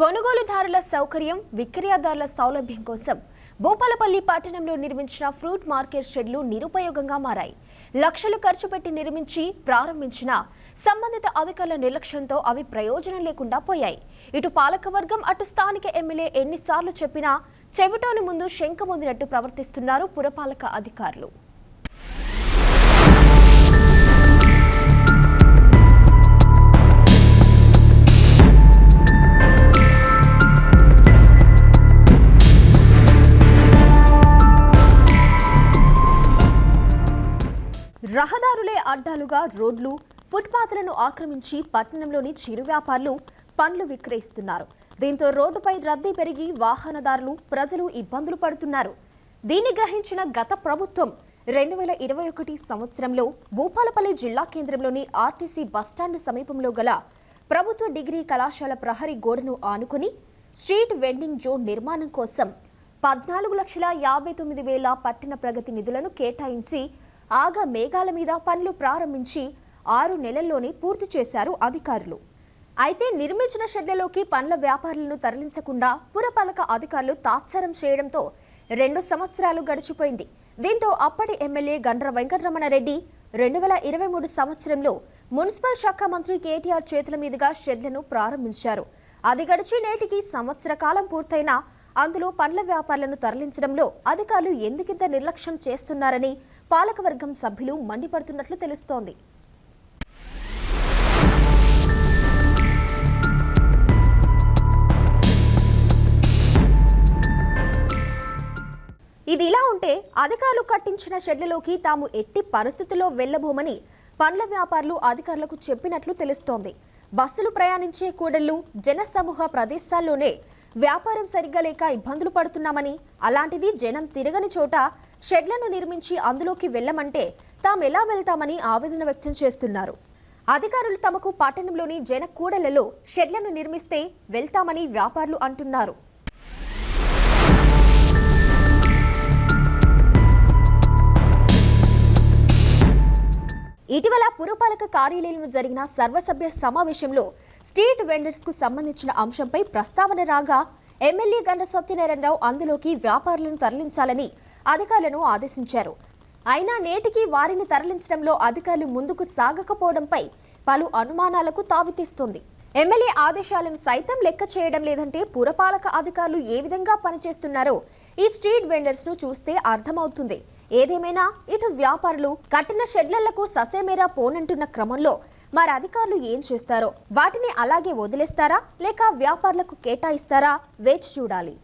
కొనుగోలుదారుల సౌకర్యం, విక్రయదారుల సౌలభ్యం కోసం భూపాలపల్లి పట్టణంలో నిర్మించిన ఫ్రూట్ మార్కెట్ షెడ్లు నిరుపయోగంగా మారాయి. లక్షలు ఖర్చు పెట్టి నిర్మించి ప్రారంభించిన సంబంధిత అధికారుల నిర్లక్ష్యంతో అవి ప్రయోజనం లేకుండా పోయాయి. ఇటు పాలకవర్గం అటు స్థానిక ఎమ్మెల్యే ఎన్నిసార్లు చెప్పినా చెవిటోని ముందు శంఖమొందినట్టు ప్రవర్తిస్తున్నారు పురపాలక అధికారులు. రహదారులే అడ్డాలుగా రోడ్లు, ఫుట్పాత్లను ఆక్రమించి పట్టణంలోని చిరు వ్యాపారులు పండ్లు విక్రయిస్తున్నారు. దీంతో రోడ్డుపై రద్దీ పెరిగి వాహనదారులు, ప్రజలు ఇబ్బందులు పడుతున్నారు. దీన్ని గ్రహించిన గత ప్రభుత్వం 2021 సంవత్సరంలో భూపాలపల్లి జిల్లా కేంద్రంలోని ఆర్టీసీ బస్టాండ్ సమీపంలో గల ప్రభుత్వ డిగ్రీ కళాశాల ప్రహరీ గోడను ఆనుకుని స్ట్రీట్ వెండింగ్ జోన్ నిర్మాణం కోసం 14,59,000 పట్టణ ప్రగతి నిధులను కేటాయించి ఆగా మేఘాల మీద పనులు ప్రారంభించి 6 నెలల్లోనే పూర్తి చేశారు అధికారులు. అయితే నిర్మించిన షెడ్లలోకి పండ్ల వ్యాపారులను తరలించకుండా పురపాలక అధికారులు తాత్సారం చేయడంతో 2 సంవత్సరాలు గడిచిపోయింది. దీంతో అప్పటి ఎమ్మెల్యే గండ్ర వెంకటరమణారెడ్డి 2023 సంవత్సరంలో మున్సిపల్ శాఖ మంత్రి కేటీఆర్ చేతుల మీదుగా షెడ్లను ప్రారంభించారు. అది గడిచి నేటికి సంవత్సర కాలం పూర్తయినా అందులో పండ్ల వ్యాపారులను తరలించడంలో అధికారులు ఎందుకింత నిర్లక్ష్యం చేస్తున్నారని పాలకవర్గం సభ్యులు మండిపడుతున్నట్లు తెలుస్తోంది. ఇది ఇలా ఉంటే అధికారులు కట్టించిన షెడ్లలోకి తాము ఎట్టి పరిస్థితుల్లో వెళ్లబోమని పండ్ల వ్యాపారులు అధికారులకు చెప్పినట్లు తెలుస్తోంది. బస్సులు ప్రయాణించే కూడళ్లు, జనసమూహ ప్రదేశాల్లోనే వ్యాపారం సరిగ్గా లేక ఇబ్బందులు పడుతున్నామని, అలాంటిది జనం తిరగని చోట షెడ్లను నిర్మించి అందులోకి వెళ్లమంటే తామెలా వెళ్తామని ఆవేదన వ్యక్తం చేస్తున్నారు. అధికారులు తమకు పట్టణంలోని జన కూడళ్లలో షెడ్లను నిర్మిస్తే వెళ్తామని వ్యాపారులు అంటున్నారు. ఇటీవల పురపాలక కార్యాలయంలో జరిగిన సర్వసభ్య సమావేశంలో స్ట్రీట్ వెండర్స్ కు సంబంధించిన అంశంపై ప్రస్తావన రాగా ఎమ్మెల్యే గండ్ర సత్యనారాయణరావు అందులోకి వ్యాపారులను తరలించాలని అధికారులను ఆదేశించారు. అయినా నేటికి వారిని తరలించడంలో అధికారులు ముందుకు సాగకపోవడంపై పలు అనుమానాలకు తావితీస్తోంది. ఎమ్మెల్యే ఆదేశాలను సైతం లెక్క చేయడం లేదంటే పురపాలక అధికారులు ఏ విధంగా పనిచేస్తున్నారో ఈ స్ట్రీట్ వెండర్స్ ను చూస్తే అర్థమవుతుంది. ఏదేమైనా ఇటు వ్యాపారులు కట్టిన షెడ్లకు ససేమేరా పోనంటున్న క్రమంలో మరి అధికారులు ఏం చేస్తారో, వాటిని అలాగే వదిలేస్తారా లేక వ్యాపారులకు కేటాయిస్తారా వేచి చూడాలి.